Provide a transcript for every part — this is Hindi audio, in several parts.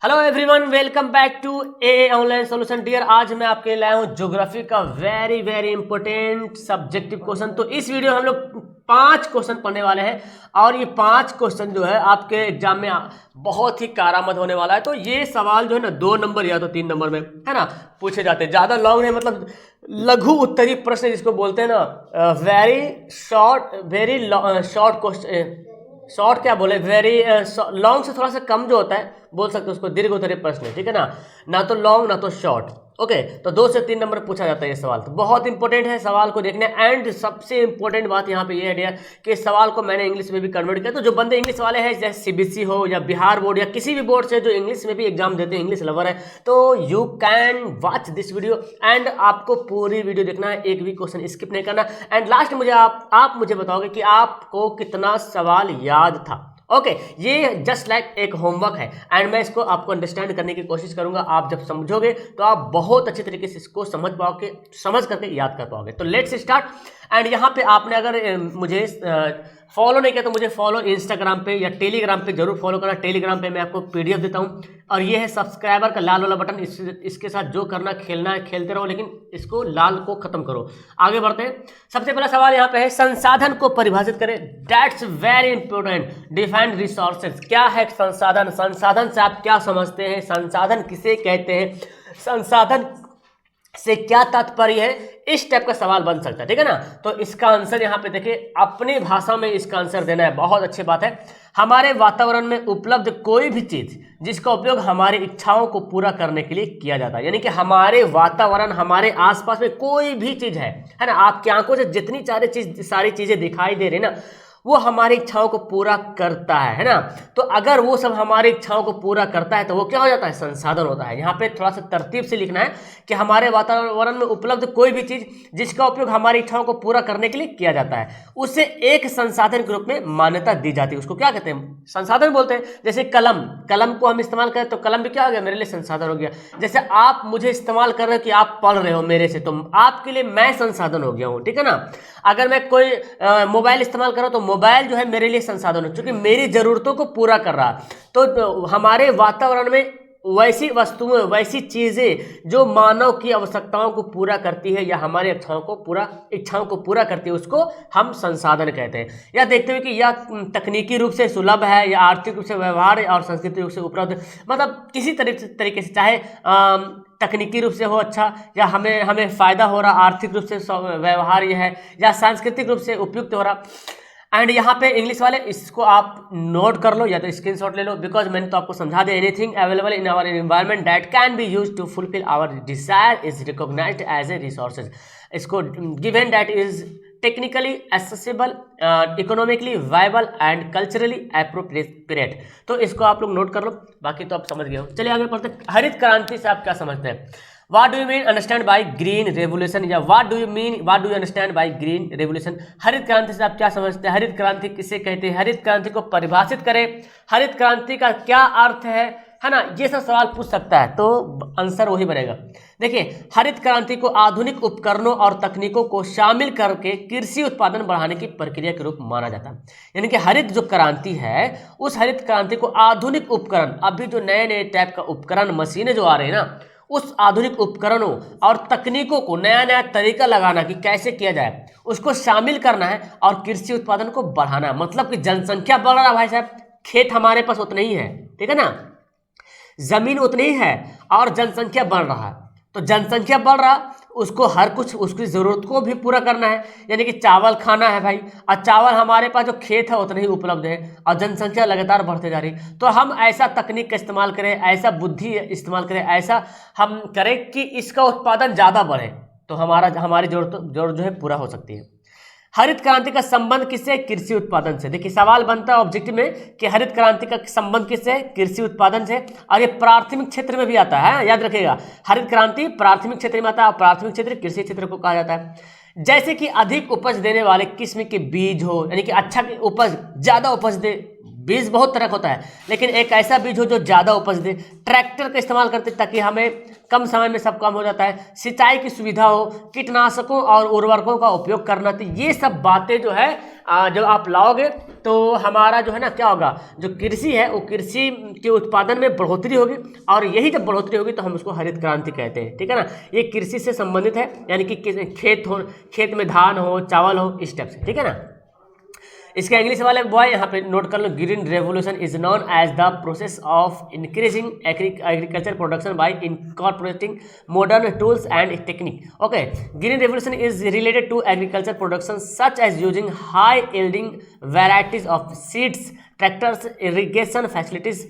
Hello everyone, welcome back to a online solution dear. आज मैं आपके लिए लाया हूँ ज्योग्राफी का very very important subjective question. तो इस वीडियो में हम लोग 5 क्वेश्चन पढ़ने वाले हैं और ये 5 क्वेश्चन जो है आपके एग्जाम में बहुत ही कारआमद होने वाला है। तो ये सवाल जो है ना 2 नंबर या तो 3 नंबर में है ना पूछे जाते हैं, ज़्यादा लॉन्ग नहीं, मतलब लघु उत्तरीय प्रश्न जिसको बोलते हैं ना, वेरी शॉर्ट क्वेश्चन। शॉर्ट क्या बोले, वेरी लॉन्ग से थोड़ा सा कम जो होता है बोल सकते हैं उसको दीर्घ उत्तरीय प्रश्न, ठीक है ना तो लॉन्ग ना तो शॉर्ट। ओके, तो 2 से 3 नंबर पूछा जाता है ये सवाल। तो बहुत इंपॉर्टेंट है सवाल को देखना। एंड सबसे इंपॉर्टेंट बात यहाँ पे ये है डियर कि इस सवाल को मैंने इंग्लिश में भी कन्वर्ट किया। तो जो बंदे इंग्लिश वाले हैं, जैसे सीबीएसई हो या बिहार बोर्ड या किसी भी बोर्ड से जो इंग्लिश में भी एग्जाम देते हैं, इंग्लिश लवर है, तो you can watch this video. And आपको पूरी वीडियो देखना है, एक भी क्वेश्चन स्किप नहीं करना। एंड लास्ट मुझे आप मुझे बताओगे कि आपको कितना सवाल याद था। ओके, ये जस्ट लाइक एक होमवर्क है एंड मैं इसको आपको अंडरस्टैंड करने की कोशिश करूंगा। आप जब समझोगे तो आप बहुत अच्छे तरीके से इसको समझ पाओगे, समझ करके याद कर पाओगे। तो लेट्स स्टार्ट। एंड यहाँ पे आपने अगर मुझे फॉलो नहीं किया तो मुझे फॉलो इंस्टाग्राम पे या टेलीग्राम पे जरूर फॉलो करना। टेलीग्राम पे मैं आपको पीडीएफ देता हूँ और ये है सब्सक्राइबर का लाल वाला बटन। इसके साथ जो करना खेलना है खेलते रहो, लेकिन इसको लाल को खत्म करो। आगे बढ़ते हैं। सबसे पहला सवाल यहाँ पे है, संसाधन को परिभाषित करें। That's very important. Define resources. क्या है संसाधन? संसाधन से आप क्या समझते हैं? संसाधन किसे कहते हैं? संसाधन से क्या तात्पर्य है? इस टाइप का सवाल बन सकता है, ठीक है ना। तो इसका आंसर यहाँ पे देखिए, अपनी भाषा में इसका आंसर देना है। बहुत अच्छी बात है। हमारे वातावरण में उपलब्ध कोई भी चीज जिसका उपयोग हमारी इच्छाओं को पूरा करने के लिए किया जाता है। यानी कि हमारे वातावरण, हमारे आसपास में कोई भी चीज है ना, आपकी आंखों से जितनी सारी चीजें दिखाई दे रही ना, वो हमारी इच्छाओं को पूरा करता है ना। तो अगर वो सब हमारी इच्छाओं को पूरा करता है तो वो क्या हो जाता है? संसाधन होता है। यहाँ पे थोड़ा सा तरतीब से लिखना है कि हमारे वातावरण में उपलब्ध कोई भी चीज जिसका उपयोग हमारी इच्छाओं को पूरा करने के लिए किया जाता है, उसे एक संसाधन के रूप में मान्यता दी जाती है। उसको क्या कहते हैं? संसाधन बोलते हैं। जैसे कलम को हम इस्तेमाल करें तो कलम भी क्या हो गया? मेरे लिए संसाधन हो गया। जैसे आप मुझे इस्तेमाल कर रहे हो कि आप पढ़ रहे हो मेरे से, तो आपके लिए मैं संसाधन हो गया हूँ, ठीक है ना। अगर मैं कोई मोबाइल इस्तेमाल कर रहा हूं तो मोबाइल जो है मेरे लिए संसाधन है, क्योंकि मेरी जरूरतों को पूरा कर रहा है। तो हमारे वातावरण में वैसी वस्तुएं, वैसी चीजें जो मानव की आवश्यकताओं को पूरा करती है या हमारी इच्छाओं को पूरा करती है, उसको हम संसाधन कहते हैं। या देखते हुए कि यह तकनीकी रूप से सुलभ है या आर्थिक रूप से व्यवहार और सांस्कृतिक रूप से उपलब्ध, मतलब किसी तरीके से, चाहे तकनीकी रूप से हो अच्छा, या हमें फायदा हो रहा, आर्थिक रूप से व्यवहार्य है, या सांस्कृतिक रूप से उपयुक्त हो रहा। एंड यहाँ पे इंग्लिश वाले इसको आप नोट कर लो या तो स्क्रीनशॉट ले लो, बिकॉज मैंने तो आपको समझा दिया। Anything available in our environment that can be used to fulfil our desire is recognised as a resources. इसको given that is technically accessible, economically viable and culturally appropriate. तो इसको आप लोग नोट कर लो, बाकी तो आप समझ गए हो। चलिए आगे बढ़ते हैं। हरित क्रांति से आप क्या समझते हैं? What do you mean understand by green revolution? या what do you understand by green revolution? हरित क्रांति से आप क्या समझते हैं? हरित क्रांति किसे कहते हैं? हरित क्रांति को परिभाषित करें। हरित क्रांति का क्या अर्थ है ना, ये सब सवाल पूछ सकता है, तो आंसर वही बनेगा। देखिए, हरित क्रांति को आधुनिक उपकरणों और तकनीकों को शामिल करके कृषि उत्पादन बढ़ाने की प्रक्रिया के रूप में माना जाता है। यानी कि हरित जो क्रांति है, उस हरित क्रांति को आधुनिक उपकरण, अभी जो नए नए टाइप का उपकरण, मशीनें जो आ रही है ना, उस आधुनिक उपकरणों और तकनीकों को नया नया तरीका लगाना कि कैसे किया जाए, उसको शामिल करना है और कृषि उत्पादन को बढ़ाना है। मतलब कि जनसंख्या बढ़ रहा है भाई साहब, खेत हमारे पास उतने ही है, ठीक है ना, जमीन उतनी ही है और जनसंख्या बढ़ रहा है। तो जनसंख्या बढ़ रहा, उसको हर कुछ उसकी जरूरत को भी पूरा करना है। यानी कि चावल खाना है भाई, और चावल हमारे पास जो खेत है उतने ही उपलब्ध है और जनसंख्या लगातार बढ़ते जा रही। तो हम ऐसा तकनीक का इस्तेमाल करें, ऐसा बुद्धि इस्तेमाल करें, ऐसा हम करें कि इसका उत्पादन ज़्यादा बढ़े, तो हमारी जरूरत जो है पूरा हो सकती है। हरित क्रांति का संबंध किससे? कृषि उत्पादन से। देखिए, सवाल बनता है ऑब्जेक्टिव में कि हरित क्रांति का संबंध किससे? कृषि उत्पादन से। और ये प्राथमिक क्षेत्र में भी आता है, याद रखिएगा। हरित क्रांति प्राथमिक क्षेत्र में आता है और प्राथमिक क्षेत्र कृषि क्षेत्र को कहा जाता है। जैसे कि अधिक उपज देने वाले किस्म के बीज हो, यानी कि अच्छा उपज, ज्यादा उपज दे बीज बहुत तरह का होता है, लेकिन एक ऐसा बीज हो जो ज़्यादा उपज दे। ट्रैक्टर का इस्तेमाल करते ताकि हमें कम समय में सब काम हो जाता है। सिंचाई की सुविधा हो, कीटनाशकों और उर्वरकों का उपयोग करना, तो ये सब बातें जो है जब आप लाओगे तो हमारा जो है ना क्या होगा, जो कृषि है वो कृषि के उत्पादन में बढ़ोतरी होगी, और यही जब बढ़ोतरी होगी तो हम उसको हरित क्रांति कहते हैं, ठीक है ना। ये कृषि से संबंधित है, यानी कि खेत में धान हो, चावल हो, इस टाइप से, ठीक है ना। इसका इंग्लिश वाले बॉय यहाँ पे नोट कर लो, green revolution is known as the process of increasing agriculture production by incorporating modern tools and technique. Okay, green revolution is related to agriculture production such as using high yielding varieties of seeds, tractors, irrigation facilities,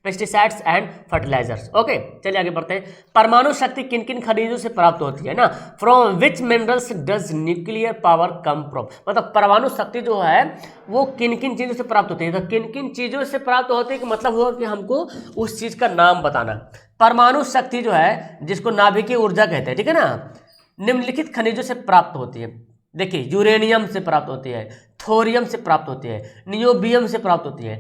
pesticides and fertilisers. Okay, चलिए आगे बढ़ते हैं। परमाणु शक्ति किन किन खनिजों से प्राप्त होती है ना, from which minerals does nuclear power come from, मतलब परमाणु शक्ति जो है वो किन किन चीज़ों से प्राप्त होती है, तो किन किन चीज़ों से प्राप्त होती है कि मतलब हुआ कि हमको उस चीज़ का नाम बताना। परमाणु शक्ति जो है जिसको नाभिकीय ऊर्जा कहते हैं, ठीक है ना, निम्नलिखित खनिजों से प्राप्त होती है। देखिए, यूरेनियम से प्राप्त होती है, थोरियम से प्राप्त होती है, नियोबियम से प्राप्त होती है,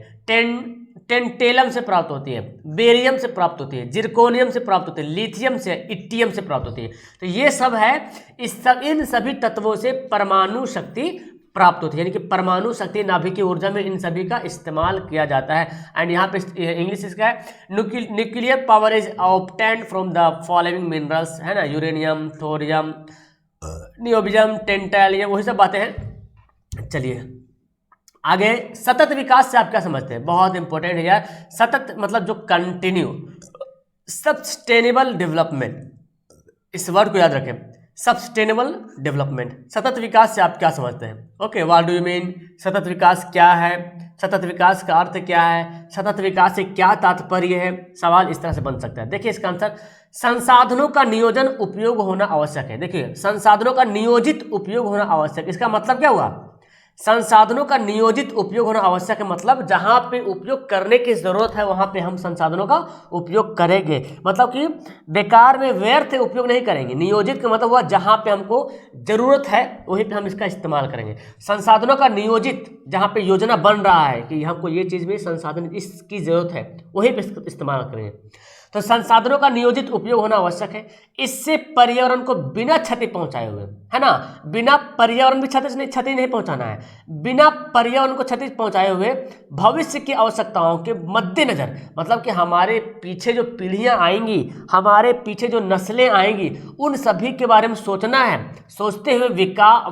टेंटेलम से प्राप्त होती है, बेरियम से प्राप्त होती है, जिरकोनियम से प्राप्त होती है, लिथियम से, इट्टियम से प्राप्त होती है। तो ये सब है, इन सभी तत्वों से परमाणु शक्ति प्राप्त होती है, यानी कि परमाणु शक्ति नाभिकीय ऊर्जा में इन सभी का इस्तेमाल किया जाता है। एंड यहाँ पे इंग्लिश इसका है, nuclear power is obtained from the following minerals, है ना, यूरेनियम, थोरियम, नियोबियम, टेंटेलियम, वही सब बातें हैं। चलिए आगे, सतत विकास से आप क्या समझते हैं, बहुत इंपॉर्टेंट है यार। सतत मतलब जो कंटिन्यू, सस्टेनेबल डेवलपमेंट, इस वर्ड को याद रखें, सस्टेनेबल डेवलपमेंट। सतत विकास से आप क्या समझते हैं? Okay, what do you mean, सतत विकास क्या है, सतत विकास का अर्थ क्या है, सतत विकास से क्या तात्पर्य है, सवाल इस तरह से बन सकता है। देखिए इसका आंसर, संसाधनों का नियोजन उपयोग होना आवश्यक है। देखिए, संसाधनों का नियोजित उपयोग होना आवश्यक, इसका मतलब क्या हुआ, संसाधनों का नियोजित उपयोग होना आवश्यक है, मतलब जहां पे उपयोग करने की जरूरत है वहां पे हम संसाधनों का उपयोग करेंगे, मतलब कि बेकार में व्यर्थ उपयोग नहीं करेंगे। नियोजित का मतलब हुआ जहां पे हमको जरूरत है वहीं पे हम इसका इस्तेमाल करेंगे। संसाधनों का नियोजित, जहां पे योजना बन रहा है कि हमको ये चीज में संसाधन इसकी जरूरत है वहीं पे इस्तेमाल करेंगे। तो संसाधनों का नियोजित उपयोग होना आवश्यक है, इससे पर्यावरण को बिना क्षति पहुंचाए हुए, है ना, बिना पर्यावरण की क्षति नहीं पहुंचाना है, बिना पर्यावरण को क्षति पहुंचाए हुए भविष्य की आवश्यकताओं के मद्देनजर, मतलब कि हमारे पीछे जो पीढ़ियां आएंगी, हमारे पीछे जो नस्लें आएंगी, उन सभी के बारे में सोचना है। सोचते हुए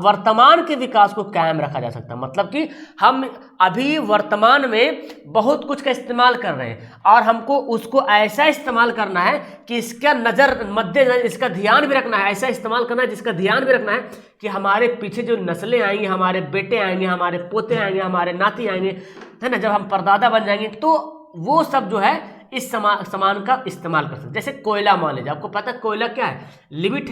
वर्तमान के विकास को कायम रखा जा सकता है, मतलब कि हम अभी वर्तमान में बहुत कुछ का इस्तेमाल कर रहे हैं और हमको उसको ऐसा इस्तेमाल करना है कि इसका मद्देनजर इसका ध्यान भी रखना है, ऐसा इस्तेमाल करना है जिसका ध्यान भी रखना है कि हमारे पीछे जो नस्लें आएंगी, हमारे बेटे आएंगे, हमारे पोते आएंगे, हमारे नाती आएंगे, है ना, जब हम परदादा बन जाएंगे तो वो सब जो है इस सामान का इस्तेमाल कर सकते। जैसे कोयला मान लीजिए, आपको पता है कोयला क्या है, लिमिट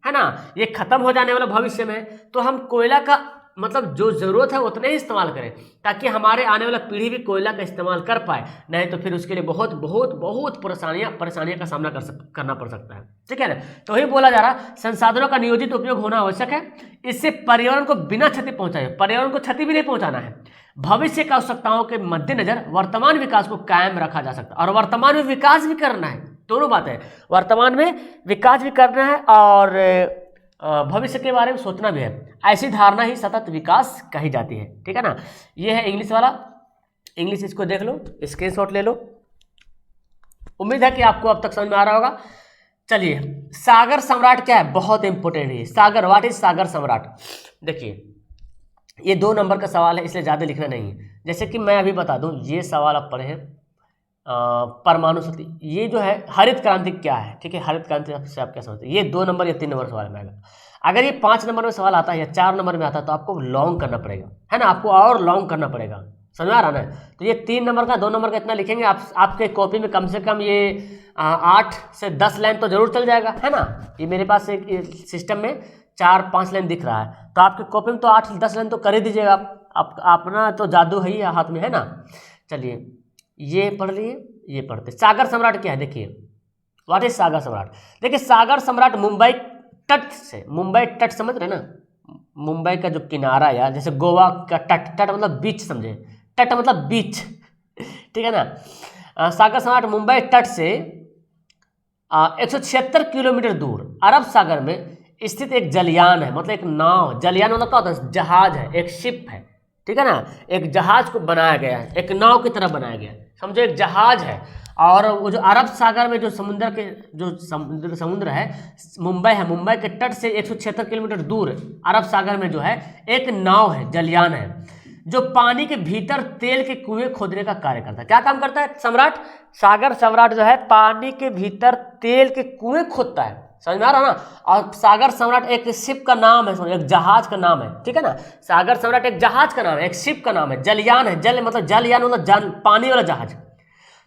है ना, ये खत्म हो जाने वाला भविष्य में, तो हम कोयला का मतलब जो जरूरत है उतने ही इस्तेमाल करें ताकि हमारे आने वाला पीढ़ी भी कोयला का इस्तेमाल कर पाए, नहीं तो फिर उसके लिए बहुत बहुत बहुत परेशानियां का सामना करना पड़ सकता है, ठीक है ना। तो वही बोला जा रहा, संसाधनों का नियोजित उपयोग होना आवश्यक है, इससे पर्यावरण को बिना क्षति पहुंचाए, पर्यावरण को क्षति भी नहीं पहुंचाना है, भविष्य की आवश्यकताओं के मद्देनजर वर्तमान विकास को कायम रखा जा सकता है, और वर्तमान में विकास भी करना है। दोनों बातें, वर्तमान में विकास भी करना है और भविष्य के बारे में सोचना भी है। ऐसी धारणा ही सतत विकास कही जाती है, ठीक है ना। ये है इंग्लिश वाला, इंग्लिश इसको देख लो, स्क्रीनशॉट ले लो। उम्मीद है कि आपको अब तक समझ में आ रहा होगा। चलिए, सागर सम्राट क्या है, बहुत इंपॉर्टेंट है सागर। व्हाट इज सागर सम्राट? देखिए, ये 2 नंबर का सवाल है, इसलिए ज़्यादा लिखना नहीं है। जैसे कि मैं अभी बता दूं, ये सवाल आप पढ़े हैं, परमाणु शक्ति, ये जो है हरित क्रांति क्या है, ठीक है, हरित क्रांति से आप क्या समझते हैं, ये 2 नंबर या 3 नंबर सवाल में आएगा। अगर ये 5 नंबर में सवाल आता है या 4 नंबर में आता है तो आपको लॉन्ग करना पड़ेगा, है ना, आपको और लॉन्ग करना पड़ेगा, समझ आ रहा ना। तो ये 3 नंबर का 2 नंबर का इतना लिखेंगे आपके कॉपी में कम से कम ये 8 से 10 लाइन तो जरूर चल जाएगा, है ना। ये मेरे पास एक सिस्टम में 4-5 लाइन दिख रहा है, तो आपके कॉपी में तो 8-10 लाइन तो कर ही दीजिएगा आप, अपना तो जादू है ही हाथ में, है ना। चलिए, ये पढ़ लिए, ये पढ़ते। सागर सम्राट क्या है, देखिए, व्हाट इज सागर सम्राट? देखिए, सागर सम्राट मुंबई तट से, मुंबई तट समझ रहे ना, मुंबई का जो किनारा, या जैसे गोवा का तट मतलब बीच समझे, तट मतलब बीच, ठीक है ना। सागर सम्राट मुंबई तट से 176 किलोमीटर दूर अरब सागर में स्थित एक जलयान है, मतलब एक नाव। जलयान मतलब क्या होता है? जहाज है, एक शिप है, ठीक है ना। एक जहाज को बनाया गया है, एक नाव की तरह बनाया गया है, समझो एक जहाज है। और वो जो अरब सागर में जो समुद्र के जो समुद्र है, मुंबई है, मुंबई के तट से 176 किलोमीटर दूर अरब सागर में जो है एक नाव है, जलयान है, जो पानी के भीतर तेल के कुएं खोदने का कार्य करता है। क्या काम करता है सम्राट? सागर सम्राट जो है पानी के भीतर तेल के कुएं खोदता है, समझ में आ रहा ना। और सागर सम्राट एक शिप का नाम है, एक जहाज का नाम है, ठीक है ना। सागर सम्राट एक जहाज का नाम है, एक शिप का नाम है। जलयान है, जल मतलब जलयान मतलब जल, पानी वाला जहाज।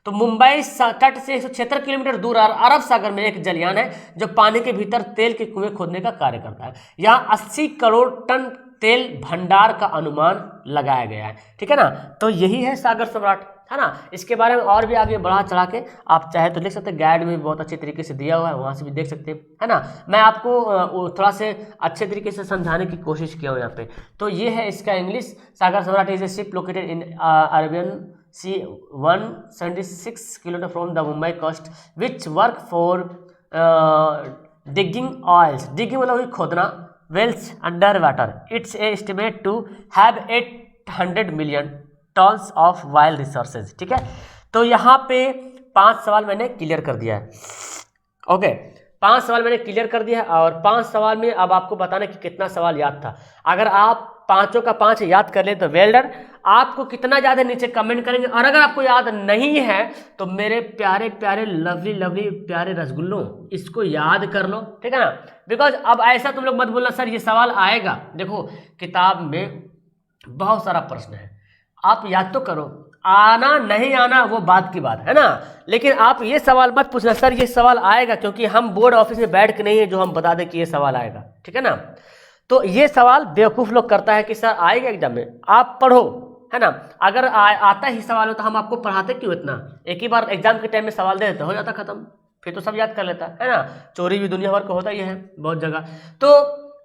तो मुंबई तट से 176 किलोमीटर दूर अरब सागर में एक जलयान है जो पानी के भीतर तेल के कुएं खोदने का कार्य करता है। यहाँ 80 करोड़ टन तेल भंडार का अनुमान लगाया गया है, ठीक है ना। तो यही है सागर सम्राट, है ना। इसके बारे में और भी आगे बढ़ा चढ़ा के आप चाहे तो लिख सकते हैं, गाइड में बहुत अच्छे तरीके से दिया हुआ है, वहाँ से भी देख सकते हैं, है ना। मैं आपको थोड़ा से अच्छे तरीके से समझाने की कोशिश किया हूँ यहाँ पे। तो ये है इसका English. Sagar Samrat is a ship located in Arabian sea 176 kilometre from the Mumbai coast which work for digging oils. Digging मतलब खोदना, wells underwater. It's estimate to have 800 million tons of oil resources, ठीक है। तो यहाँ पे 5 सवाल मैंने क्लियर कर दिया है, ओके। 5 सवाल मैंने क्लियर कर दिया है, और 5 सवाल में अब आपको बताना कि कितना सवाल याद था। अगर आप 5 का 5 याद कर ले तो वेल डन। आपको कितना ज़्यादा नीचे कमेंट करेंगे, और अगर आपको याद नहीं है तो मेरे प्यारे प्यारे लवली लवली प्यारे रसगुल्लों, इसको याद कर लो, ठीक है ना। बिकॉज अब ऐसा तुम लोग मत बोलना सर ये सवाल आएगा। देखो किताब में बहुत सारा प्रश्न है, आप याद तो करो, आना नहीं आना वो बात की बात है ना। लेकिन आप ये सवाल मत पूछना सर ये सवाल आएगा, क्योंकि हम बोर्ड ऑफिस में बैठ के नहीं है जो हम बता दें कि ये सवाल आएगा, ठीक है ना। तो ये सवाल बेवकूफ़ लोग करता है कि सर आएगा एग्जाम में, आप पढ़ो, है ना। अगर आता ही सवाल हो तो हम आपको पढ़ाते क्यों इतना? एक ही बार एग्जाम के टाइम में सवाल दे देते, हो जाता खत्म, फिर तो सब याद कर लेता है ना। चोरी भी दुनिया भर को होता ही है बहुत जगह। तो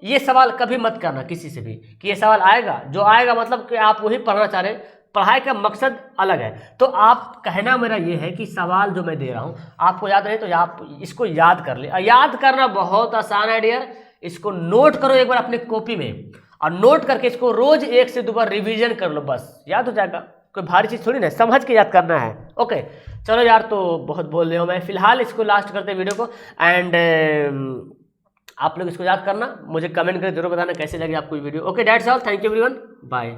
ये सवाल कभी मत करना किसी से भी कि ये सवाल आएगा, जो आएगा मतलब कि आप वही पढ़ना चाह रहे, पढ़ाई का मकसद अलग है। तो आप कहना मेरा ये है कि सवाल जो मैं दे रहा हूँ आपको याद नहीं तो आप इसको याद कर ले। याद करना बहुत आसान है डियर, इसको नोट करो एक बार अपने कॉपी में, और नोट करके इसको रोज 1 से 2 बार रिवीजन कर लो, बस याद हो जाएगा। कोई भारी चीज़ थोड़ी ना, समझ के याद करना है, ओके। चलो यार, तो बहुत बोल रहे हो मैं, फिलहाल इसको लास्ट करते हैं वीडियो को। एंड आप लोग इसको याद करना, मुझे कमेंट करके जरूर बताना कैसे लगे आपको video. Okay, that's all, thank you everyone, bye.